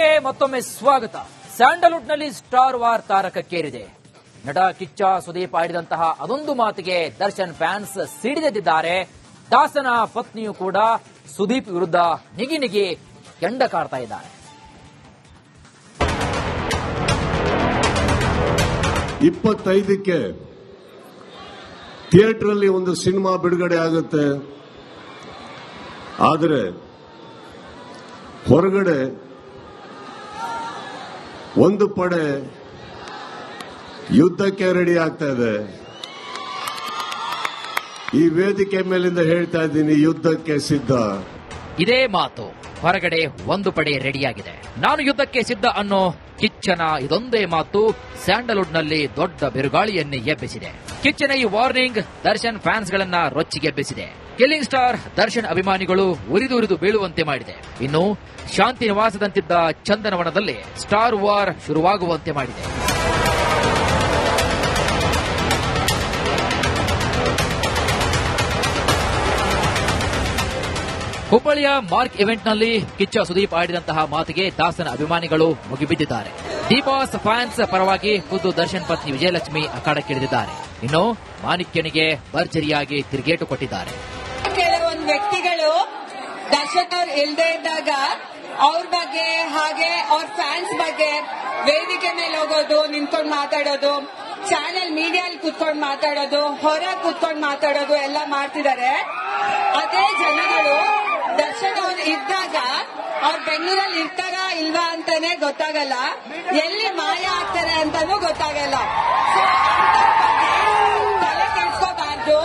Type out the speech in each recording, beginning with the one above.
ವಾರ್ಗೆ ಮತ್ತೊಮ್ಮೆ ಸ್ವಾಗತ. ಸ್ಯಾಂಡಲ್ವುಡ್ನಲ್ಲಿ star war ತಾರಕಕ್ಕೇರಿದೆ. ನಟ ಕಿಚ್ಚ ಸುದೀಪ್ ಆಡಿದಂತಹ ಅದೊಂದು ಮಾತಿಗೆ ದರ್ಶನ್ ಫ್ಯಾನ್ಸ್ ಸಿಡಿದೆದ್ದಿದ್ದಾರೆ. ದಾಸನ ಪತ್ನಿಯು ಕೂಡ ಸುದೀಪ್ ವಿರುದ್ಧ ನಿಗಿ ಕೆಂಡ ಕಾರ್ತಾ ಇದ್ದಾರೆ. 25ಕ್ಕೆ ಥಿಯೇಟರ್ ಅಲ್ಲಿ ಒಂದು ಸಿನಿಮಾ ಬಿಡುಗಡೆ ಆಗುತ್ತೆ. ಆದರೆ ಹೊರಗಡೆ ಒಂದು ಪಡೆ ಯುದ್ಧಕ್ಕೆ ರೆಡಿ ಆಗ್ತಾ ಇದೆ. ಈ ವೇದಿಕೆ ಮೇಲಿಂದ ಹೇಳ್ತಾ ಇದ್ದೀನಿ, ಯುದ್ಧಕ್ಕೆ ಸಿದ್ಧ. ಇದೇ ಮಾತು, ಹೊರಗಡೆ ಒಂದು ಪಡೆ ರೆಡಿಯಾಗಿದೆ, ನಾನು ಯುದ್ಧಕ್ಕೆ ಸಿದ್ಧ ಅನ್ನೋ ಕಿಚ್ಚನ ಇದೊಂದೇ ಮಾತು ಸ್ಯಾಂಡಲ್ವುಡ್ನಲ್ಲಿ ದೊಡ್ಡ ಬಿರುಗಾಳಿಯನ್ನೇ ಎಬ್ಬಿಸಿದೆ. ಕಿಚ್ಚನ ಈ ವಾರ್ನಿಂಗ್ ದರ್ಶನ್ ಫ್ಯಾನ್ಸ್ಗಳನ್ನ ರೊಚ್ಚಿಗೆಬ್ಬಿಸಿದೆ. ಕಿಲ್ಲಿಂಗ್ ಸ್ಟಾರ್ ದರ್ಶನ್ ಅಭಿಮಾನಿಗಳು ಉರಿದು ಬೀಳುವಂತೆ ಮಾಡಿದೆ. ಇನ್ನು ಶಾಂತಿ ನಿವಾಸದಂತಿದ್ದ ಚಂದನವನದಲ್ಲಿ ಸ್ಟಾರ್ ವಾರ್ ಶುರುವಾಗುವಂತೆ ಮಾಡಿದೆ. ಹುಬ್ಬಳ್ಳಿಯ ಮಾರ್ಕ್ ಇವೆಂಟ್ನಲ್ಲಿ ಕಿಚ್ಚ ಸುದೀಪ್ ಆಡಿದಂತಹ ಮಾತಿಗೆ ದಾಸನ ಅಭಿಮಾನಿಗಳು ಮುಗಿಬಿದ್ದಿದ್ದಾರೆ. ಡಿ ಬಾಸ್ ಫ್ಯಾನ್ಸ್ ಪರವಾಗಿ ಖುದ್ದು ದರ್ಶನ್ ಪತ್ನಿ ವಿಜಯಲಕ್ಷ್ಮಿ ಅಖಾಡಕ್ಕಿಳಿದಿದ್ದಾರೆ. ಇನ್ನು ಮಾಣಿಕ್ಯನಿಗೆ ಭರ್ಜರಿಯಾಗಿ ತಿರುಗೇಟು ಕೊಟ್ಟಿದ್ದಾರೆ. ಕೆಲವೊಂದು ವ್ಯಕ್ತಿಗಳು ದರ್ಶನ್ ಅವ್ರು ಇಲ್ಲದೆ ಇದ್ದಾಗ ಅವ್ರ ಬಗ್ಗೆ ಹಾಗೆ ಅವ್ರ ಫ್ಯಾನ್ಸ್ ಬಗ್ಗೆ ವೇದಿಕೆ ಮೇಲೆ ಹೋಗೋದು, ನಿಂತ್ಕೊಂಡು ಮಾತಾಡೋದು, ಚಾನೆಲ್ ಮೀಡಿಯಲ್ಲಿ ಕೂತ್ಕೊಂಡು ಮಾತಾಡೋದು, ಹೊರ ಕೂತ್ಕೊಂಡು ಮಾತಾಡೋದು ಎಲ್ಲ ಮಾಡ್ತಿದ್ದಾರೆ. ಅದೇ ಜನಗಳು ದರ್ಶನ್ ಅವ್ರು ಇದ್ದಾಗ ಅವ್ರು ಬೆಂಗಳೂರಲ್ಲಿ ಇರ್ತಾರ ಇಲ್ವಾ ಅಂತಾನೆ ಗೊತ್ತಾಗಲ್ಲ, ಎಲ್ಲಿ ಮಾಯ ಆಗ್ತಾರೆ ಅಂತಾನೂ ಗೊತ್ತಾಗಲ್ಲ. ತಲೆ ಕೆಡಿಸ್ಕೋಬಾರ್ದು.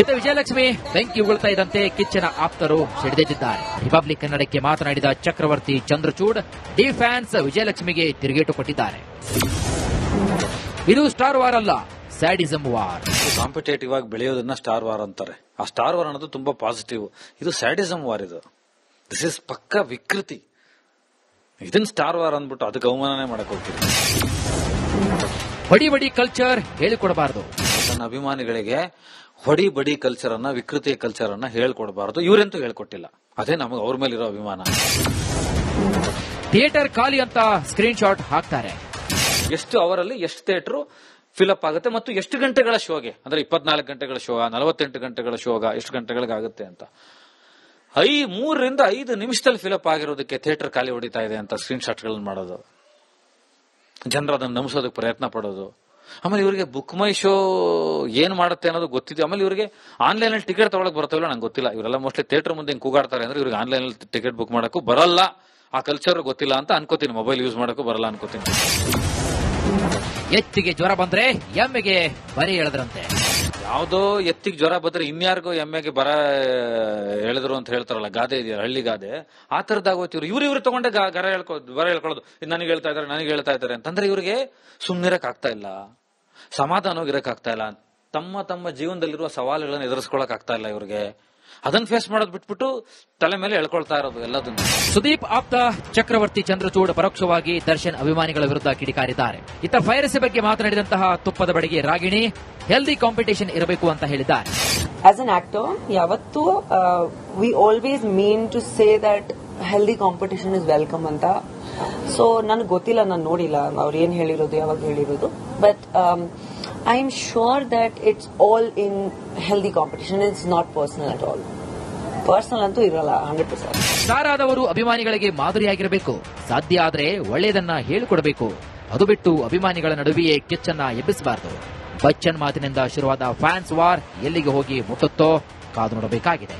ಈತ ವಿಜಯಲಕ್ಷ್ಮಿ ಬೆಂಕಿ ಉಗುಳ್ತಾ ಇದ್ದಂತೆ ಕಿಚ್ಚನ ಆಪ್ತರು ಸಿಡಿದೆದ್ದಿದ್ದಾರೆ. ರಿಪಬ್ಲಿಕ್ ಕನ್ನಡಕ್ಕೆ ಮಾತನಾಡಿದ ಚಕ್ರವರ್ತಿ ಚಂದ್ರಚೂಡ್ ಡಿ ಫ್ಯಾನ್ಸ್ ವಿಜಯಲಕ್ಷ್ಮಿಗೆ ತಿರುಗೇಟು ಕೊಟ್ಟಿದ್ದಾರೆ. ಇದು ಸ್ಟಾರ್ ವಾರ್ ಅಲ್ಲ, ಸ್ಯಾಡಿಸಮ್ ವಾರ್. ಕಾಂಪಿಟೇಟಿವ್ ಆಗಿ ಬೆಳೆಯೋದನ್ನ ಸ್ಟಾರ್ ವಾರ್ ಅಂತಾರೆ. ಆ ಸ್ಟಾರ್ ವಾರ್ ಅನ್ನೋದು ತುಂಬಾ ಪಾಸಿಟಿವ್. ಇದು ಸ್ಯಾಡಿಸಮ್ ವಾರ್. ದಿಸ್ ಇಸ್ ಪಕ್ಕ ವಿಕೃತಿ. ಇದನ್ನ ಸ್ಟಾರ್ ವಾರ್ ಅಂದ್ಬಿಟ್ಟು ಅದಕ್ಕೆ ಅವಮಾನನೆ ಮಾಡಕ್ ಹೋಗ್ತೀವಿ. ಬಡಿ ಕಲ್ಚರ್ ಹೇಳಿಕೊಡಬಾರದು. ತನ್ನ ಅಭಿಮಾನಿಗಳಿಗೆ ಬಡಿ ಕಲ್ಚರ್ ಅನ್ನ, ವಿಕೃತಿಯ ಕಲ್ಚರ್ ಅನ್ನ ಹೇಳ್ಕೊಡಬಾರದು. ಇವರೆಂತೂ ಹೇಳ್ಕೊಟ್ಟಿಲ್ಲ. ಅದೇ ನಮಗೆ ಅವ್ರ ಮೇಲೆ ಇರೋ ಅಭಿಮಾನ. ಥಿಯೇಟರ್ ಖಾಲಿ ಅಂತ ಸ್ಕ್ರೀನ್ ಶಾಟ್ ಹಾಕ್ತಾರೆ. ಎಷ್ಟು ಅವರಲ್ಲಿ ಎಷ್ಟು ಥಿಯೇಟರ್ ಫಿಲಪ್ ಆಗುತ್ತೆ ಮತ್ತು ಎಷ್ಟು ಗಂಟೆಗಳ ಶೋಗೆ, ಅಂದ್ರೆ 24 ಗಂಟೆಗಳ ಶೋ, 48 ಗಂಟೆಗಳ ಶೋಗ ಎಷ್ಟು ಗಂಟೆಗಳಿಗೆ ಆಗುತ್ತೆ ಅಂತ 3 ರಿಂದ 5 ನಿಮಿಷದಲ್ಲಿ ಫಿಲಪ್ ಆಗಿರೋದಕ್ಕೆ ಥಿಯೇಟರ್ ಖಾಲಿ ಹೊಡಿತಾ ಇದೆ ಅಂತ ಸ್ಕ್ರೀನ್ ಶಾಟ್ಗಳನ್ನು ಮಾಡೋದು, ಜನರು ಅದನ್ನು ನಂಬಿಸೋದಕ್ಕೆ ಪ್ರಯತ್ನ ಪಡೋದು. ಆಮೇಲೆ ಇವರಿಗೆ ಬುಕ್ ಮೈ ಶೋ ಏನ್ ಮಾಡುತ್ತೆ ಅನ್ನೋದು ಗೊತ್ತಿದೆ. ಆಮೇಲೆ ಇವರಿಗೆ ಆನ್ಲೈನ್ ಅಲ್ಲಿ ಟಿಕೆಟ್ ತಗೊಳಕ್ ಬರ್ತಾವಿಲ್ಲ, ನಂಗೆ ಗೊತ್ತಿಲ್ಲ. ಇವರೆಲ್ಲ ಮೋಸ್ಟ್ಲಿ ಥಿಯೇಟರ್ ಮುಂದೆ ಹಿಂಗ್ ಕೂಗಾಡ್ತಾರೆ ಅಂದ್ರೆ ಇವ್ರಿಗೆ ಆನ್ಲೈನ್ ಅಲ್ಲಿ ಟಿಕೆಟ್ ಬುಕ್ ಮಾಡಕ್ಕೂ ಬರಲ್ಲ, ಆ ಕಲ್ಚರ್ ಗೊತ್ತಿಲ್ಲ ಅಂತ ಅನ್ಕೋತೀನಿ. ಮೊಬೈಲ್ ಯೂಸ್ ಮಾಡಕ್ಕೂ ಬರಲ್ಲ ಅನ್ಕೋತೀನಿ. ಎತ್ತಿಗೆ ಜ್ವರ ಬಂದ್ರೆ ಎಮ್ಮೆಗೆ ಬರಿ ಎಳೆದ್ರಂತೆ. ಯಾವ್ದೋ ಎತ್ತಿಗೆ ಜ್ವರ ಬಂದ್ರೆ ಇನ್ಯಾರಿಗೋ ಎಮ್ಮೆಗೆ ಬರ ಹೇಳಿದ್ರು ಅಂತ ಹೇಳ್ತಾರಲ್ಲ, ಗಾದೆ ಇದೆಯಲ್ಲ, ಹಳ್ಳಿ ಗಾದೆ, ಆ ತರದಾಗೋಯ್ತು. ಇವ್ರು ತಗೊಂಡೆ ಬರ ಹೇಳ್ಕೊಳ್ಳೋದು. ನನಗೆ ಹೇಳ್ತಾ ಇದಾರೆ ಅಂತಂದ್ರೆ ಇವ್ರಿಗೆ ಸುಮ್ನಿರಕ್ ಆಗ್ತಾ ಇಲ್ಲ, ಸಮಾಧಾನವಾಗಿ ಇರಕ್ ಆಗ್ತಾ ಇಲ್ಲ, ತಮ್ಮ ಜೀವನದಲ್ಲಿರುವ ಸವಾಲುಗಳನ್ನು ಎದುರಿಸ್ಕೊಳಕ್ ಆಗ್ತಾ ಇಲ್ಲ ಇವ್ರಿಗೆ. ಅದನ್ನ ಫೇಸ್ ಮಾಡೋದು ಬಿಟ್ಬಿಟ್ಟು ತಲೆ ಮೇಲೆ ಎಳ್ಕೊಳ್ತಾ ಇರೋದು ಎಲ್ಲದನ್ನು. ಸುದೀಪ್ ಆಪ್ತ ಚಕ್ರವರ್ತಿ ಚಂದ್ರಚೂಡ್ ಪರೋಕ್ಷವಾಗಿ ದರ್ಶನ್ ಅಭಿಮಾನಿಗಳ ವಿರುದ್ಧ ಕಿಡಿಕಾರಿದ್ದಾರೆ. ಇತ್ತ ಪೈರಸಿ ಬಗ್ಗೆ ಮಾತನಾಡಿದಂತಹ ತುಪ್ಪದ ಬಡಿಗೆ ರಾಗಿಣಿ ಹೆಲ್ದಿ ಕಾಂಪಿಟೇಷನ್ ಇರಬೇಕು ಅಂತ ಹೇಳಿದ್ದಾರೆ. ಆಸ್ ಅನ್ ಆಕ್ಟರ್ ಯಾವತ್ತೂ we always mean to say that healthy competition is welcome ಅಂತ. ಸೊ ನನಗೆ ಗೊತ್ತಿಲ್ಲ, ನಾನು ನೋಡಿಲ್ಲ ಅವ್ರು ಏನ್ ಹೇಳಿರೋದು, ಯಾವಾಗ ಹೇಳಿರೋದು. But I am sure that it's all in healthy competition. It's not personal at all. Personal ಅಂತೂ ಇರಲ್ಲ 100%. ಸ್ಟಾರ್ ಆದವರು ಅಭಿಮಾನಿಗಳಿಗೆ ಮಾದರಿಯಾಗಿರಬೇಕು. ಸಾಧ್ಯ ಆದ್ರೆ ಒಳ್ಳೆಯದನ್ನ ಹೇಳಿಕೊಡಬೇಕು. ಅದು ಬಿಟ್ಟು ಅಭಿಮಾನಿಗಳ ನಡುವೆಯೇ ಕಿಚ್ಚನ್ನ ಎಬ್ಬಿಸಬಾರದು. ಬಚ್ಚನ್ ಮಾತಿನಿಂದ ಶುರುವಾದ ಫ್ಯಾನ್ಸ್ ವಾರ್ ಎಲ್ಲಿಗೆ ಹೋಗಿ ಮುಟ್ಟುತ್ತೋ ಕಾದು ನೋಡಬೇಕಾಗಿದೆ.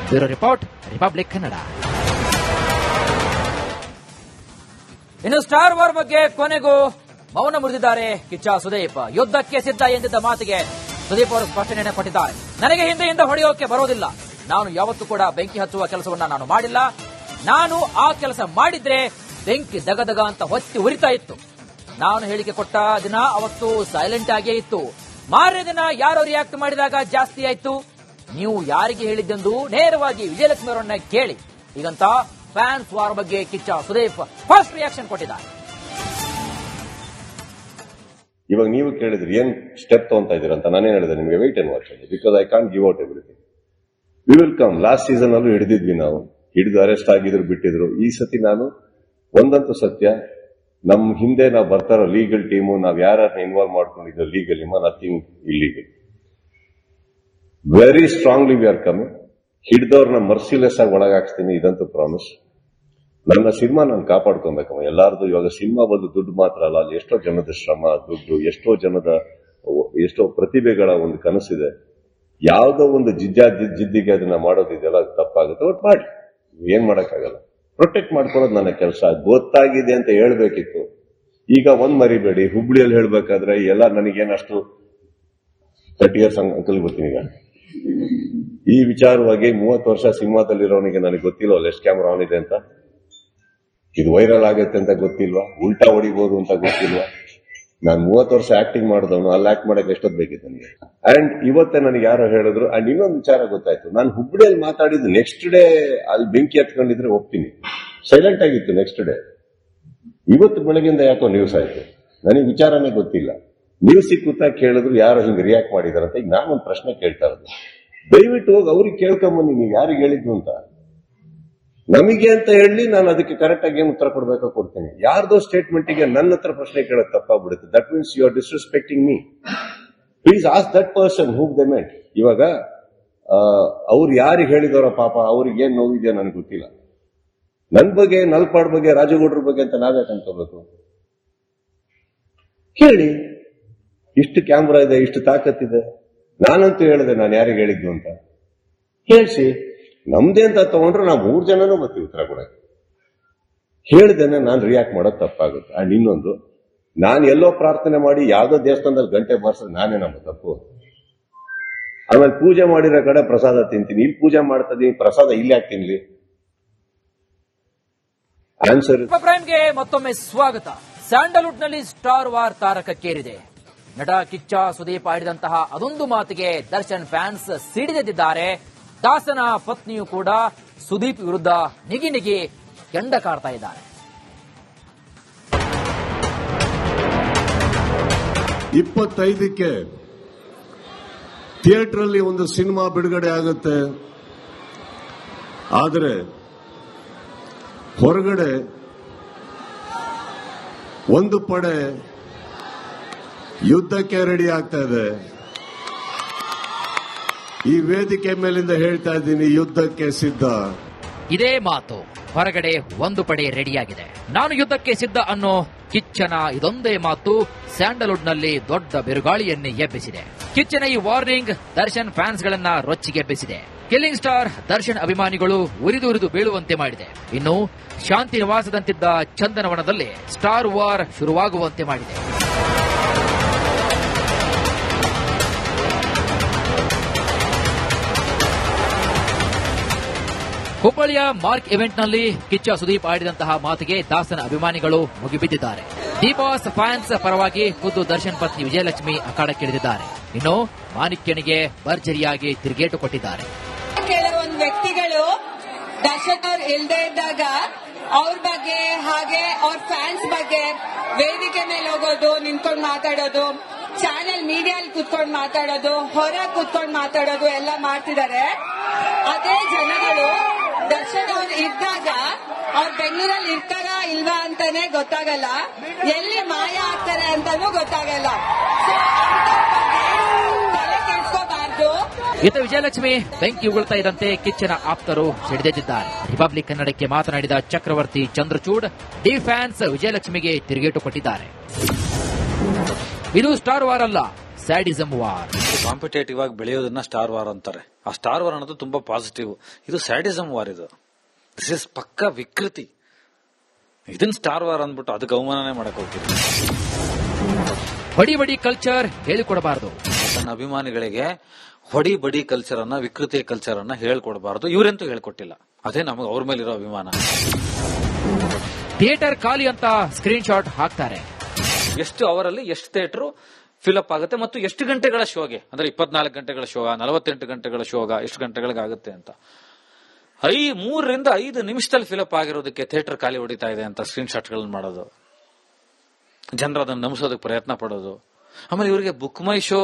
Bureau report, republic Kannada. ಇನ್ನು ಸ್ಟಾರ್ ವಾರ್ ಬಗ್ಗೆ ಕೊನೆಗೂ ಮೌನ ಮುರಿದಿದ್ದಾರೆ ಕಿಚ್ಚ ಸುದೀಪ್. ಯುದ್ಧಕ್ಕೆ ಸಿದ್ಧ ಎಂದಿದ್ದ ಮಾತಿಗೆ ಸುದೀಪ್ ಅವರು ಸ್ಪಷ್ಟನೆ ಕೊಟ್ಟಿದ್ದಾರೆ. ನನಗೆ ಹಿಂದೆ ಹೊಡೆಯೋಕೆ ಬರೋದಿಲ್ಲ. ನಾನು ಯಾವತ್ತೂ ಕೂಡ ಬೆಂಕಿ ಹಚ್ಚುವ ಕೆಲಸವನ್ನ ನಾನು ಮಾಡಿಲ್ಲ. ನಾನು ಆ ಕೆಲಸ ಮಾಡಿದ್ರೆ ಬೆಂಕಿ ದಗದಗ ಅಂತ ಹೊತ್ತಿ ಉರಿತಾ ಇತ್ತು. ನಾನು ಹೇಳಿಕೆ ಕೊಟ್ಟ ದಿನ ಅವತ್ತು ಸೈಲೆಂಟ್ ಆಗೇ ಇತ್ತು. ಮಾರನೇ ದಿನ ಯಾರೋ ರಿಯಾಕ್ಟ್ ಮಾಡಿದಾಗ ಜಾಸ್ತಿ ಆಯ್ತು. ನೀವು ಯಾರಿಗೆ ಹೇಳಿದ್ದೆಂದು ನೇರವಾಗಿ ವಿಜಯಲಕ್ಷ್ಮಿ ಅವರನ್ನ ಕೇಳಿ. ಈಗಂತ ಫ್ಯಾನ್ಸ್ ವಾರ್ ಬಗ್ಗೆ ಕಿಚ್ಚ ಸುದೀಪ್ ಫಸ್ಟ್ ರಿಯಾಕ್ಷನ್ ಕೊಟ್ಟಿದ್ದಾರೆ. ಇವಾಗ ನೀವು ಕೇಳಿದ್ರಿ ಏನ್ ಸ್ಟೆಪ್ ತಗೊಂತಾ ಇದೀರ ಅಂತ. ನಾನೇನ್ ಹೇಳಿದೆ ನಿಮಗೆ, wait and watch, because I can't give out everything. We will come. Last season ಅಲ್ಲೂ ಹಿಡಿದಿದ್ವಿ ನಾವು, ಹಿಡಿದು ಅರೆಸ್ಟ್ ಆಗಿದ್ರು ಬಿಟ್ಟಿದ್ರು. ಈ ಸತಿ ನಾನು ಒಂದಂತೂ ಸತ್ಯ, ನಮ್ ಹಿಂದೆ ನಾವು ಬರ್ತಾರೋ ಲೀಗಲ್ ಟೀಮು, ನಾವ್ ಯಾರನ್ನ ಇನ್ವಾಲ್ವ್ ಮಾಡ್ಕೊಂಡಿದ್ದೋ legal nothing illegal. Very strongly we are coming. ಹಿಡಿದವ್ರನ್ನ ಮರ್ಸಿಲೆಸ್ ಆಗಿ ಒಳಗಾಕ್ಸ್ತೀನಿ, ಇದಂತೂ ಪ್ರಾಮಿಸ್. ನನ್ನ ಸಿನಿಮಾ ನಾನು ಕಾಪಾಡ್ಕೊಬೇಕಮ್ಮ ಎಲ್ಲಾರ್ದು. ಇವಾಗ ಸಿನಿಮಾ ಬಂದು ದುಡ್ಡು ಮಾತ್ರ ಅಲ್ಲ, ಅಲ್ಲಿ ಎಷ್ಟೋ ಜನದ ಶ್ರಮ, ದುಡ್ಡು, ಎಷ್ಟೋ ಪ್ರತಿಭೆಗಳ ಒಂದು ಕನಸಿದೆ. ಯಾವ್ದೋ ಒಂದು ಜಿದ್ದಿಗೆ ಅದನ್ನ ಮಾಡೋದಿದೆಯಲ್ಲ, ಅದು ತಪ್ಪಾಗುತ್ತೆ. ಒಟ್ಟು ಮಾಡಿ, ಏನ್ ಮಾಡಕ್ಕಾಗಲ್ಲ. ಪ್ರೊಟೆಕ್ಟ್ ಮಾಡ್ಕೊಳ್ಳೋದು ನನ್ನ ಕೆಲಸ. ಗೊತ್ತಾಗಿದೆ ಅಂತ ಹೇಳ್ಬೇಕಿತ್ತು. ಈಗ ಒಂದ್ ಮರಿಬೇಡಿ, ಹುಬ್ಳಿಯಲ್ಲಿ ಹೇಳ್ಬೇಕಾದ್ರೆ ಎಲ್ಲ ನನಗೇನಷ್ಟು 30 years ಅಂಕಲ್ ಗೊತ್ತೀನಿ. ಈಗ ಈ ವಿಚಾರವಾಗಿ 30 ವರ್ಷ ಸಿನಿಮಾದಲ್ಲಿರೋನಿಗೆ ನನಗೆ ಗೊತ್ತಿಲ್ವ ಎಷ್ಟು ಕ್ಯಾಮ್ರಾ ಆನ್ ಇದೆ ಅಂತ, ಇದು ವೈರಲ್ ಆಗುತ್ತೆ ಅಂತ ಗೊತ್ತಿಲ್ವಾ, ಉಲ್ಟಾ ಹೊಡಿಬಹುದು ಅಂತ ಗೊತ್ತಿಲ್ವಾ. ನಾನು 30 ವರ್ಷ ಆಕ್ಟಿಂಗ್ ಮಾಡಿದವನು, ಅಲ್ಲಿ ಆಕ್ಟ್ ಮಾಡಕ್ಕೆ ಎಷ್ಟೊತ್ತು ಬೇಕಿತ್ತು ನನಗೆ. ಅಂಡ್ ಇವತ್ತೇ ನನಗೆ ಯಾರೋ ಹೇಳಿದ್ರು. ಅಂಡ್ ಇನ್ನೊಂದು ವಿಚಾರ ಗೊತ್ತಾಯ್ತು, ನಾನು ಹುಬ್ಳಿಯಲ್ಲಿ ಮಾತಾಡಿದ್ದು ನೆಕ್ಸ್ಟ್ ಡೇ ಅಲ್ಲಿ ಬೆಂಕಿ ಹತ್ಕೊಂಡಿದ್ರೆ ಒಪ್ತೀನಿ, ಸೈಲೆಂಟ್ ಆಗಿತ್ತು ನೆಕ್ಸ್ಟ್ ಡೇ. ಇವತ್ತು ಬೆಳಗಿಂದ ಯಾಕೋ ನ್ಯೂಸ್ ಆಯ್ತು, ನನಗೆ ವಿಚಾರನೇ ಗೊತ್ತಿಲ್ಲ. ನ್ಯೂಸ್ ಸಿಕ್ಕುತ್ತಾ ಕೇಳಿದ್ರು ಯಾರೋ ಹಿಂಗೆ ರಿಯಾಕ್ಟ್ ಮಾಡಿದಾರಂತ. ಈಗ ನಾನೊಂದು ಪ್ರಶ್ನೆ ಕೇಳ್ತಾ ಇರೋದು, ದಯವಿಟ್ಟು ಹೋಗಿ ಅವ್ರಿಗೆ ಕೇಳ್ಕೊಂಬನ್ನಿ, ನೀವು ಯಾರಿಗೆ ಹೇಳಿದ್ದು ಅಂತ. ನಮಗೆ ಅಂತ ಹೇಳಿ ನಾನು ಅದಕ್ಕೆ ಕರೆಕ್ಟ್ ಆಗಿ ಏನು ಉತ್ತರ ಕೊಡ್ಬೇಕೋ ಕೊಡ್ತೀನಿ. ಯಾರ್ದೋ ಸ್ಟೇಟ್ಮೆಂಟ್ಗೆ ನನ್ನ ಹತ್ರ ಪ್ರಶ್ನೆ ಕೇಳೋದು ತಪ್ಪಾಗ್ಬಿಡುತ್ತೆ. That means you are disrespecting me. Please ask that person who they meant. ಇವಾಗ ಅವ್ರು ಯಾರಿಗೆ ಹೇಳಿದವರ ಪಾಪ, ಅವ್ರಿಗೆ ಏನ್ ನೋವಿದೆಯೋ ನನಗೆ ಗೊತ್ತಿಲ್ಲ. ನನ್ ಬಗ್ಗೆ, ನಲ್ಪಾಡ್ ಬಗ್ಗೆ, ರಾಜಗೌಡ್ರ ಬಗ್ಗೆ ಅಂತ ನಾವೇ ಅನ್ಕೋಬೇಕು? ಕೇಳಿ, ಇಷ್ಟು ಕ್ಯಾಮ್ರಾ ಇದೆ, ಇಷ್ಟು ತಾಕತ್ತಿದೆ. ನಾನಂತೂ ಹೇಳಿದೆ ನಾನು ಯಾರಿಗೆ ಹೇಳಿದ್ದು ಅಂತ. ಹೇಳ್ಸಿ, ನಮ್ದೇ ಅಂತ ತಗೊಂಡ್ರೆ ನಾವು 3 ಜನನೂ ಬರ್ತೀವಿ ಉತ್ತರ ಕೊಡಕ್ಕೆ. ಹೇಳ್ದೇನೆ ನಾನು ರಿಯಾಕ್ಟ್ ಮಾಡೋದು ತಪ್ಪಾಗುತ್ತೆ. ಅಂಡ್ ಇನ್ನೊಂದು, ನಾನು ಎಲ್ಲೋ ಪ್ರಾರ್ಥನೆ ಮಾಡಿ ಯಾವ್ದೋ ದೇವಸ್ಥಾನದಲ್ಲಿ ಗಂಟೆ ಬಾರಿಸಿದ್ರೆ ನಾನೇ ನಮ್ಮ ತಪ್ಪು. ಆಮೇಲೆ ಪೂಜೆ ಮಾಡಿರೋ ಕಡೆ ಪ್ರಸಾದ ತಿಂತೀನಿ, ಇಲ್ಲಿ ಪೂಜೆ ಮಾಡ್ತಾ ಇದೀನಿ, ಪ್ರಸಾದ ಇಲ್ಲಿ ಯಾಕೆ ತಿನ್ಲಿ? ಆನ್ಸರ್. ಪ್ರೈಮ್ಗೆ ಮತ್ತೊಮ್ಮೆ ಸ್ವಾಗತ. ಸ್ಯಾಂಡಲ್ವುಡ್ ನಲ್ಲಿ ಸ್ಟಾರ್ ವಾರ್ ತಾರಕಕ್ಕೇರಿದೆ. ನಟ ಕಿಚ್ಚ ಸುದೀಪ್ ಆಡಿದಂತಹ ಅದೊಂದು ಮಾತಿಗೆ ದರ್ಶನ್ ಫ್ಯಾನ್ಸ್ ಸಿಡಿದೆದ್ದಿದ್ದಾರೆ. ದಾಸನ ಪತ್ನಿಯು ಕೂಡ ಸುದೀಪ್ ವಿರುದ್ಧ ನಿಗಿ ಕೆಂಡ ಕಾಡ್ತಾ ಇದ್ದಾರೆ. 25ಕ್ಕೆ ಥಿಯೇಟರ್ ಅಲ್ಲಿ ಒಂದು ಸಿನಿಮಾ ಬಿಡುಗಡೆ ಆಗುತ್ತೆ. ಆದರೆ ಹೊರಗಡೆ ಒಂದು ಪಡೆ ಯುದ್ಧಕ್ಕೆ ರೆಡಿ ಆಗ್ತಾ ಇದೆ. ಈ ವೇದಿಕೆ ಮೇಲಿಂದ ಹೇಳ್ತಾ ಇದ್ದೀನಿ, ಯುದ್ಧಕ್ಕೆ ಸಿದ್ಧ. ಇದೇ ಮಾತು, ಹೊರಗಡೆ ಒಂದು ಪಡೆ ರೆಡಿಯಾಗಿದೆ, ನಾನು ಯುದ್ಧಕ್ಕೆ ಸಿದ್ಧ ಅನ್ನೋ ಕಿಚ್ಚನ ಇದೊಂದೇ ಮಾತು ಸ್ಯಾಂಡಲ್ವುಡ್ ನಲ್ಲಿ ದೊಡ್ಡ ಬಿರುಗಾಳಿಯನ್ನೇ ಎಬ್ಬಿಸಿದೆ. ಕಿಚ್ಚನ ಈ ವಾರ್ನಿಂಗ್ ದರ್ಶನ್ ಫ್ಯಾನ್ಸ್ ಗಳನ್ನ ರೊಚ್ಚಿಗೆಬ್ಬಿಸಿದೆ. ಕಿಲ್ಲಿಂಗ್ ಸ್ಟಾರ್ ದರ್ಶನ್ ಅಭಿಮಾನಿಗಳು ಉರಿದು ಬೀಳುವಂತೆ ಮಾಡಿದೆ. ಇನ್ನು ಶಾಂತಿ ನಿವಾಸದಂತಿದ್ದ ಚಂದನವನದಲ್ಲಿ ಸ್ಟಾರ್ ವಾರ್ ಶುರುವಾಗುವಂತೆ ಮಾಡಿದೆ. ಹುಬ್ಬಳ್ಳಿಯ ಮಾರ್ಕ್ ಇವೆಂಟ್ನಲ್ಲಿ ಕಿಚ್ಚ ಸುದೀಪ್ ಆಡಿದಂತಹ ಮಾತಿಗೆ ದಾಸನ ಅಭಿಮಾನಿಗಳು ಮುಗಿಬಿದ್ದಿದ್ದಾರೆ. ದಿ ಬಾಸ್ ಫ್ಯಾನ್ಸ್ ಪರವಾಗಿ ಖುದ್ದು ದರ್ಶನ್ ಪತ್ನಿ ವಿಜಯಲಕ್ಷ್ಮಿ ಅಖಾಡಕ್ಕಿಳಿದಿದ್ದಾರೆ. ಇನ್ನು ಮಾಣಿಕ್ಯನಿಗೆ ಭರ್ಜರಿಯಾಗಿ ತಿರುಗೇಟು ಕೊಟ್ಟಿದ್ದಾರೆ. ಕೆಲವೊಂದು ವ್ಯಕ್ತಿಗಳು ದರ್ಶಕರು ಇಲ್ಲದೆ ಇದ್ದಾಗ ಅವ್ರ ಬಗ್ಗೆ ಹಾಗೆ ಅವ್ರ ಫ್ಯಾನ್ಸ್ ಬಗ್ಗೆ ವೇದಿಕೆ ಮೇಲೆ ಹೋಗೋದು, ನಿಂತ್ಕೊಂಡು ಮಾತಾಡೋದು, ಚಾನೆಲ್ ಮೀಡಿಯಲ್ಲಿ ಕುತ್ಕೊಂಡು ಮಾತಾಡೋದು, ಹೊರ ಕುತ್ಕೊಂಡು ಮಾತಾಡೋದು ಎಲ್ಲ ಮಾಡ್ತಿದ್ದಾರೆ. ಅದೇ ಜನಗಳು ದರ್ಶನ್ ಅವ್ರು ಇದ್ದಾಗ ಅವ್ರು ಬೆಂಗಳೂರಲ್ಲಿ ಇರ್ತಾರಾ ಇಲ್ವಾ ಅಂತಾನೆ ಗೊತ್ತಾಗಲ್ಲ, ಎಲ್ಲಿ ಮಾಯ ಆಗ್ತಾರೆ ಅಂತಾನೂ ಗೊತ್ತಾಗಲ್ಲ. ತಲೆ ಕೆಡಿಸ್ಕೋಬಾರ್ದು. ಈತ ವಿಜಯಲಕ್ಷ್ಮಿ ಬೆಂಕಿ ಉಗುಳ್ತಾ ಇದ್ದಂತೆ ಕಿಚ್ಚನ ಆಪ್ತರು ಸಿಡಿದೆದ್ದಿದ್ದಾರೆ. ರಿಪಬ್ಲಿಕ್ ಕನ್ನಡಕ್ಕೆ ಮಾತನಾಡಿದ ಚಕ್ರವರ್ತಿ ಚಂದ್ರಚೂಡ್ ಡಿ ಫ್ಯಾನ್ಸ್ ವಿಜಯಲಕ್ಷ್ಮಿಗೆ ತಿರುಗೇಟು ಕೊಟ್ಟಿದ್ದಾರೆ. ಇದು ಸ್ಟಾರ್ ವಾರ್ ಅಲ್ಲ, ಸ್ಯಾಡಿಸಮ್ ವಾರ್. ಕಾಂಪಿಟೇಟಿವ್ ಆಗಿ ಬೆಳೆಯೋದನ್ನ ಸ್ಟಾರ್ ವಾರ್ ಅಂತಾರೆ. ಆ ಸ್ಟಾರ್ ವಾರ್ ಅನ್ನೋದು ತುಂಬಾ ಪಾಸಿಟಿವ್. ಇದು ಸ್ಯಾಡಿಸಮ್ ವಾರ್. ಇದು ದಿಸ್ ಇಸ್ ಪಕ್ಕ ವಿಕೃತಿ. ಇದನ್ನ ಸ್ಟಾರ್ ವಾರ್ ಅಂದ್ಬಿಟ್ಟು ಅದಕ್ಕೆ ಅವಮಾನನೆ ಮಾಡಕ್ ಹೋಗ್ತೀವಿ. ಹೊಡಿ ಬಡಿ ಕಲ್ಚರ್ ಹೇಳಿಕೊಡಬಾರದು. ತನ್ನ ಅಭಿಮಾನಿಗಳಿಗೆ ಹೊಡಿ ಬಡಿ ಕಲ್ಚರ್ ಅನ್ನ, ವಿಕೃತಿ ಕಲ್ಚರ್ ಅನ್ನ ಹೇಳ್ಕೊಡಬಾರದು. ಇವರೆಂತೂ ಹೇಳ್ಕೊಟ್ಟಿಲ್ಲ. ಅದೇ ನಮಗೆ ಅವ್ರ ಮೇಲಿರೋ ಅಭಿಮಾನ. ಥಿಯೇಟರ್ ಖಾಲಿ ಅಂತ ಸ್ಕ್ರೀನ್ ಶಾಟ್ ಹಾಕ್ತಾರೆ. ಎಷ್ಟು ಅವರಲ್ಲಿ ಎಷ್ಟು ಥಿಯೇಟರ್ ಫಿಲಪ್ ಆಗುತ್ತೆ ಮತ್ತು ಎಷ್ಟು ಗಂಟೆಗಳ ಶೋಗೆ, ಅಂದ್ರೆ 24 ಗಂಟೆಗಳ ಶೋ, 48 ಗಂಟೆಗಳ ಶೋಗ ಎಷ್ಟು ಗಂಟೆಗಳಿಗಾಗುತ್ತೆ ಅಂತ. 3 ರಿಂದ 5 ನಿಮಿಷದಲ್ಲಿ ಫಿಲಪ್ ಆಗಿರೋದಕ್ಕೆ ಥಿಯೇಟರ್ ಖಾಲಿ ಹೊಡಿತಾ ಇದೆ ಅಂತ ಸ್ಕ್ರೀನ್ ಶಾಟ್ಗಳನ್ನು ಮಾಡೋದು, ಜನರು ಅದನ್ನು ನಂಬಿಸೋದಕ್ಕೆ ಪ್ರಯತ್ನ ಪಡೋದು. ಆಮೇಲೆ ಇವರಿಗೆ ಬುಕ್ ಮೈ ಶೋ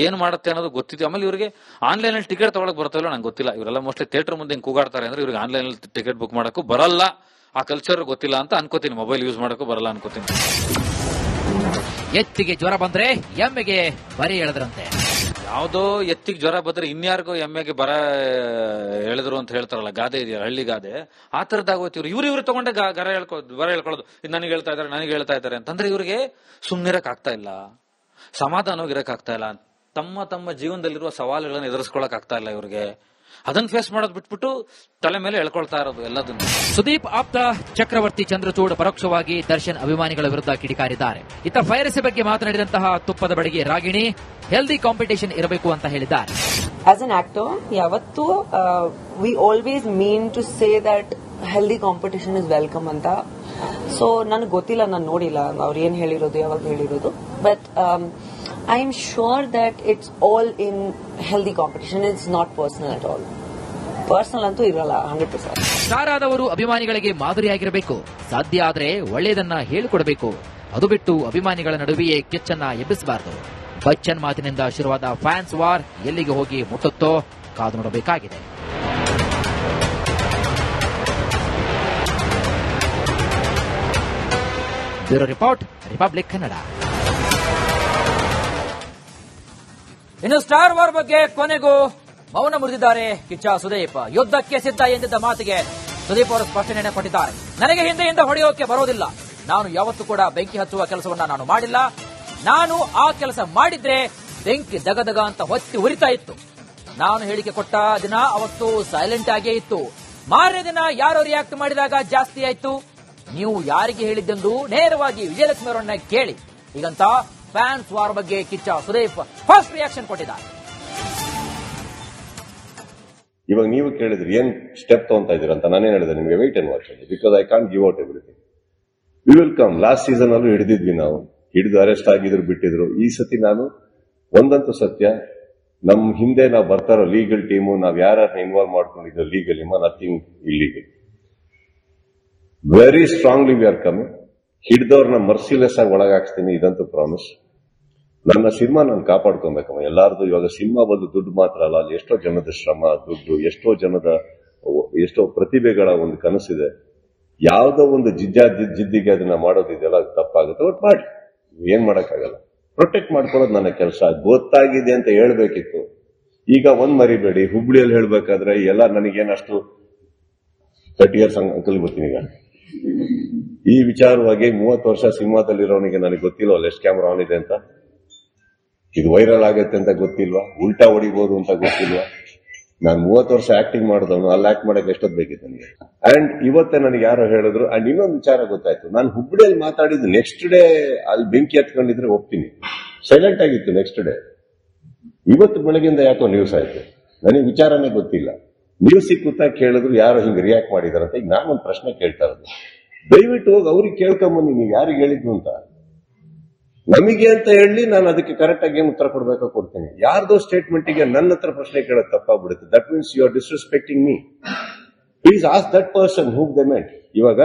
ಏನ್ ಮಾಡುತ್ತೆ ಅನ್ನೋದು ಗೊತ್ತಿದೆ. ಆಮೇಲೆ ಇವರಿಗೆ ಆನ್ಲೈನ್ ಅಲ್ಲಿ ಟಿಕೆಟ್ ತಗೊಳಕ್ ಬರ್ತಾಯಿಲ್ಲ ನಂಗೆ ಗೊತ್ತಿಲ್ಲ. ಇವರೆಲ್ಲ ಮೋಸ್ಟ್ಲಿ ಥಿಯೇಟರ್ ಮುಂದೆ ಕೂಗಾಡ್ತಾರೆ ಅಂದ್ರೆ ಇವ್ರಿಗೆ ಆನ್ಲೈನ್ ಅಲ್ಲಿ ಟಿಕೆಟ್ ಬುಕ್ ಮಾಡಕ್ಕೂ ಬರಲ್ಲ, ಆ ಕಲ್ಚರ್ ಗೊತ್ತಿಲ್ಲ ಅಂತ ಅನ್ಕೋತೀನಿ. ಮೊಬೈಲ್ ಯೂಸ್ ಮಾಡಕ್ಕೂ ಬರಲ್ಲ ಅನ್ಕೋತೀನಿ. ಎತ್ತಿಗೆ ಜ್ವರ ಬಂದ್ರೆ ಎಮ್ಮೆಗೆ ಬರಿ ಎಳೆದ್ರಂತೆ. ಯಾವ್ದೋ ಎತ್ತಿಗೆ ಜ್ವರ ಬಂದ್ರೆ ಇನ್ಯಾರಿಗೋ ಎಮ್ಮೆಗೆ ಬರ ಎಳೆದ್ರು ಅಂತ ಹೇಳ್ತಾರಲ್ಲ, ಗಾದೆ ಇದೆಯಲ್ಲ, ಹಳ್ಳಿ ಗಾದೆ, ಆ ತರದಾಗೋಯ್ತು. ಇವ್ರು ತಗೊಂಡೆ ಬರ ಹೇಳ್ಕೊಳ್ಳೋದು. ಇದು ನನಗೆ ಹೇಳ್ತಾ ಇದ್ದಾರೆ ಅಂತಂದ್ರೆ ಇವ್ರಿಗೆ ಸುಮ್ನಿರಕ್ ಆಗ್ತಾ ಇಲ್ಲ, ಸಮಾಧಾನವಾಗಿ ಇರಕ್ ಆಗ್ತಾ ಇಲ್ಲ, ತಮ್ಮ ಜೀವನದಲ್ಲಿರುವ ಸವಾಲುಗಳನ್ನು ಎದುರಿಸ್ಕೊಳಕ್ ಆಗ್ತಾ ಇಲ್ಲ ಇವ್ರಿಗೆ. ಅದನ್ನ ಫೇಸ್ ಮಾಡೋದು ಬಿಟ್ಬಿಟ್ಟು ತಲೆ ಮೇಲೆ ಎಳ್ಕೊಳ್ತಾ ಇರೋದು ಎಲ್ಲದನ್ನು. ಸುದೀಪ್ ಆಪ್ತ ಚಕ್ರವರ್ತಿ ಚಂದ್ರಚೂಡ್ ಪರೋಕ್ಷವಾಗಿ ದರ್ಶನ್ ಅಭಿಮಾನಿಗಳ ವಿರುದ್ಧ ಕಿಡಿಕಾರಿದ್ದಾರೆ. ಇತ್ತ ಪೈರಸಿ ಬಗ್ಗೆ ಮಾತನಾಡಿದಂತಹ ತುಪ್ಪದ ಬಡಗಿ ರಾಗಿಣಿ ಹೆಲ್ದಿ ಕಾಂಪಿಟೇಷನ್ ಇರಬೇಕು ಅಂತ ಹೇಳಿದ್ದಾರೆ. ಆಸ್ ಅನ್ ಆಕ್ಟರ್ ಯಾವತ್ತೂ we always mean to say that healthy competition is welcome ಅಂತ. ಸೊ ನನಗೆ ಗೊತ್ತಿಲ್ಲ, ನಾನು ನೋಡಿಲ್ಲ ಅವ್ರು ಏನ್ ಹೇಳಿರೋದು, ಯಾವಾಗ ಹೇಳಿರೋದು. But I am sure that it's all in healthy competition. It's not personal at all. Personal ಅಂತೂ ಇರಲ್ಲ 100%. ಸ್ಟಾರ್ ಆದವರು ಅಭಿಮಾನಿಗಳಿಗೆ ಮಾದರಿಯಾಗಿರಬೇಕು. ಸಾಧ್ಯ ಆದ್ರೆ ಒಳ್ಳೆಯದನ್ನ ಹೇಳಿಕೊಡಬೇಕು. ಅದು ಬಿಟ್ಟು ಅಭಿಮಾನಿಗಳ ನಡುವೆಯೇ ಕಿಚ್ಚನ್ನ ಎಬ್ಬಿಸಬಾರದು. ಬಚ್ಚನ್ ಮಾತಿನಿಂದ ಶುರುವಾದ ಫ್ಯಾನ್ಸ್ ವಾರ್ ಎಲ್ಲಿಗೆ ಹೋಗಿ ಮುಟ್ಟುತ್ತೋ ಕಾದು ನೋಡಬೇಕಾಗಿದೆ. Bureau report, republic Kannada. ಇನ್ನು ಸ್ಟಾರ್ ವಾರ್ ಬಗ್ಗೆ ಕೊನೆಗೂ ಮೌನ ಮುರಿದಿದ್ದಾರೆ ಕಿಚ್ಚ ಸುದೀಪ್. ಯುದ್ಧಕ್ಕೆ ಸಿದ್ಧ ಎಂದಿದ್ದ ಮಾತಿಗೆ ಸುದೀಪ್ ಅವರು ಸ್ಪಷ್ಟನೆ ಕೊಟ್ಟಿದ್ದಾರೆ. ನನಗೆ ಹಿಂದೆಯಿಂದ ಹೊಡೆಯೋಕೆ ಬರೋದಿಲ್ಲ. ನಾನು ಯಾವತ್ತೂ ಕೂಡ ಬೆಂಕಿ ಹಚ್ಚುವ ಕೆಲಸವನ್ನ ನಾನು ಮಾಡಿಲ್ಲ. ನಾನು ಆ ಕೆಲಸ ಮಾಡಿದ್ರೆ ಬೆಂಕಿ ದಗದಗ ಅಂತ ಹೊತ್ತಿ ಉರಿತಾ ಇತ್ತು. ನಾನು ಹೇಳಿಕೆ ಕೊಟ್ಟ ದಿನ ಅವತ್ತು ಸೈಲೆಂಟ್ ಆಗೇ ಇತ್ತು. ಮಾರನೇ ದಿನ ಯಾರೋ ರಿಯಾಕ್ಟ್ ಮಾಡಿದಾಗ ಜಾಸ್ತಿ ಆಯ್ತು. ನೀವು ಯಾರಿಗೆ ಹೇಳಿದ್ದೆಂದು ನೇರವಾಗಿ ವಿಜಯಲಕ್ಷ್ಮಿ ಅವರನ್ನ ಕೇಳಿ. ಹೀಗಂತ ಫ್ಯಾನ್ಸ್ ವಾರ್ ಬಗ್ಗೆ ಕಿಚ್ಚ ಸುದೀಪ್ ಫಸ್ಟ್ ರಿಯಾಕ್ಷನ್ ಕೊಟ್ಟಿದ್ದಾರೆ. ಇವಾಗ ನೀವು ಕೇಳಿದ್ರಿ ಏನ್ ಸ್ಟೆಪ್ ತಗೊಂತಾ ಇದೀರ ಅಂತ. ನಾನೇನ್ ಹೇಳಿದೆ ನಿಮಗೆ, wait and watch, because I can't give out everything. We will come. Last season ಅಲ್ಲೂ ಹಿಡಿದಿದ್ವಿ ನಾವು, ಹಿಡಿದು ಅರೆಸ್ಟ್ ಆಗಿದ್ರು, ಬಿಟ್ಟಿದ್ರು. ಈ ಸತಿ ನಾನು ಒಂದಂತೂ ಸತ್ಯ, ನಮ್ ಹಿಂದೆ ನಾವು ಬರ್ತಾರೋ ಲೀಗಲ್ ಟೀಮು, ನಾವ್ ಯಾರನ್ನ ಇನ್ವಾಲ್ವ್ ಮಾಡ್ಕೊಂಡಿದ್ದೋ legal nothing illegal. Very strongly we are coming. ಹಿಡಿದವ್ರನ್ನ ಮರ್ಸಿಲೆಸ್ ಆಗಿ ಒಳಗಾಕ್ಸ್ತೀನಿ, ಇದಂತೂ ಪ್ರಾಮಿಸ್. ನನ್ನ ಸಿನಿಮಾ ನಾನು ಕಾಪಾಡ್ಕೊಬೇಕಮ್ಮ. ಎಲ್ಲಾರ್ದು ಇವಾಗ ಸಿನಿಮಾ ಬಂದು ದುಡ್ಡು ಮಾತ್ರ ಅಲ್ಲ, ಅಲ್ಲಿ ಎಷ್ಟೋ ಜನದ ಶ್ರಮ, ದುಡ್ಡು, ಎಷ್ಟೋ ಪ್ರತಿಭೆಗಳ ಒಂದು ಕನಸಿದೆ. ಯಾವ್ದೋ ಒಂದು ಜಿದ್ದಿಗೆ ಅದನ್ನ ಮಾಡೋದಿದೆಯಲ್ಲ, ಅದು ತಪ್ಪಾಗುತ್ತೆ. ಒಟ್ಟು ಮಾಡಿ, ಏನ್ ಮಾಡಕ್ಕಾಗಲ್ಲ. ಪ್ರೊಟೆಕ್ಟ್ ಮಾಡ್ಕೊಳ್ಳೋದು ನನ್ನ ಕೆಲಸ. ಗೊತ್ತಾಗಿದೆ ಅಂತ ಹೇಳ್ಬೇಕಿತ್ತು. ಈಗ ಒಂದ್ ಮರಿಬೇಡಿ, ಹುಬ್ಳಿಯಲ್ಲಿ ಹೇಳ್ಬೇಕಾದ್ರೆ ಎಲ್ಲ ನನಗೇನಷ್ಟು 30 years ಅಂಕಲ್ ಗೊತ್ತೀನಿ. ಈಗ ಈ ವಿಚಾರವಾಗಿ 30 ವರ್ಷ ಸಿನಿಮಾದಲ್ಲಿರೋನಿಗೆ ನನಗೆ ಗೊತ್ತಿಲ್ವಲ್ಲ ಎಷ್ಟು ಕ್ಯಾಮ್ರಾ ಆನ್ ಇದೆ ಅಂತ. ಇದು ವೈರಲ್ ಆಗತ್ತೆ ಅಂತ ಗೊತ್ತಿಲ್ವಾ? ಉಲ್ಟಾ ಹೊಡಿಬಹುದು ಅಂತ ಗೊತ್ತಿಲ್ವಾ? ನಾನು 30 ವರ್ಷ ಆಕ್ಟಿಂಗ್ ಮಾಡಿದವನು, ಅಲ್ಲಿ ಆಕ್ಟ್ ಮಾಡಕ್ಕೆ ಎಷ್ಟೊತ್ತು ಬೇಕಿತ್ತು ನನಗೆ. ಅಂಡ್ ಇವತ್ತೇ ನನಗೆ ಯಾರೋ ಹೇಳಿದ್ರು. ಅಂಡ್ ಇನ್ನೊಂದು ವಿಚಾರ ಗೊತ್ತಾಯ್ತು, ನಾನು ಹುಬ್ಳಿಯಲ್ಲಿ ಮಾತಾಡಿದ್ದು ನೆಕ್ಸ್ಟ್ ಡೇ ಅಲ್ಲಿ ಬೆಂಕಿ ಹತ್ಕೊಂಡಿದ್ರೆ ಒಪ್ತೀನಿ, ಸೈಲೆಂಟ್ ಆಗಿತ್ತು ನೆಕ್ಸ್ಟ್ ಡೇ. ಇವತ್ತು ಬೆಳಗಿಂದ ಯಾಕೋ ನ್ಯೂಸ್ ಆಯ್ತು, ನನಗೆ ವಿಚಾರನೇ ಗೊತ್ತಿಲ್ಲ. ನ್ಯೂಸ್ ಸಿಕ್ಕುತ್ತಾ ಕೇಳಿದ್ರು ಯಾರೋ ಹಿಂಗೆ ರಿಯಾಕ್ಟ್ ಮಾಡಿದಾರಂತ. ಈಗ ನಾನೊಂದು ಪ್ರಶ್ನೆ ಕೇಳ್ತಾ ಇರೋದು, ದಯವಿಟ್ಟು ಹೋಗಿ ಅವ್ರಿಗೆ ಕೇಳ್ಕೊಂಬನ್ನಿ, ನೀವು ಯಾರಿಗೆ ಹೇಳಿದ್ದು ಅಂತ. ನಮಗೆ ಅಂತ ಹೇಳಿ ನಾನು ಅದಕ್ಕೆ ಕರೆಕ್ಟ್ ಆಗಿ ಏನು ಉತ್ತರ ಕೊಡ್ಬೇಕೋ ಕೊಡ್ತೀನಿ. ಯಾರ್ದೋ ಸ್ಟೇಟ್ಮೆಂಟ್ಗೆ ನನ್ನ ಹತ್ರ ಪ್ರಶ್ನೆ ಕೇಳೋದು ತಪ್ಪಾಗ್ಬಿಡುತ್ತೆ. That means you are disrespecting me. Please ask that person who they meant. ಇವಾಗ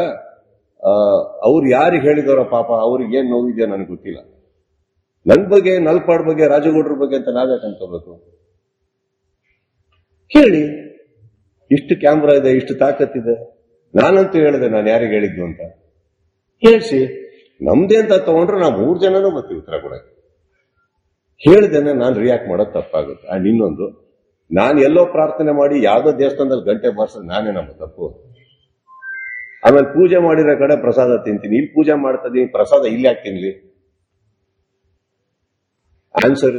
ಅವ್ರು ಯಾರಿಗೆ ಹೇಳಿದವರ ಪಾಪ, ಅವ್ರಿಗೆ ಏನ್ ನೋವಿದೆಯೋ ನನಗೆ ಗೊತ್ತಿಲ್ಲ. ನನ್ ಬಗ್ಗೆ, ನಲ್ಪಾಡ್ ಬಗ್ಗೆ, ರಾಜಗೌಡ್ರ ಬಗ್ಗೆ ಅಂತ ನಾವ್ಯಾಕೆ ಅನ್ಕೋಬೇಕು? ಕೇಳಿ, ಇಷ್ಟು ಕ್ಯಾಮ್ರಾ ಇದೆ, ಇಷ್ಟು ತಾಕತ್ತಿದೆ. ನಾನಂತೂ ಹೇಳಿದೆ ನಾನು ಯಾರಿಗೆ ಹೇಳಿದ್ದು ಅಂತ. ಹೇಳ್ಸಿ, ನಮ್ದೇ ಅಂತ ತಗೊಂಡ್ರೆ ನಾವು 3 ಜನನೂ ಬರ್ತೀವಿ ಉತ್ತರ ಕೊಡಕ್ಕೆ. ಹೇಳ್ದೇನೆ ನಾನು ರಿಯಾಕ್ಟ್ ಮಾಡೋದು ತಪ್ಪಾಗುತ್ತೆ. ಅಂಡ್ ಇನ್ನೊಂದು, ನಾನು ಎಲ್ಲೋ ಪ್ರಾರ್ಥನೆ ಮಾಡಿ ಯಾವ್ದೋ ದೇವಸ್ಥಾನದಲ್ಲಿ ಗಂಟೆ ಬಾರಿಸೋದು ನಾನೇ ನಮ್ಮ ತಪ್ಪು. ಆಮೇಲೆ ಪೂಜೆ ಮಾಡಿರೋ ಕಡೆ ಪ್ರಸಾದ ತಿಂತೀನಿ, ಇಲ್ಲಿ ಪೂಜೆ ಮಾಡ್ತಾ ಇದೀನಿ, ಪ್ರಸಾದ ಇಲ್ಲಿ ಯಾಕೆ ತಿನ್ಲಿ? ಆನ್ಸರ್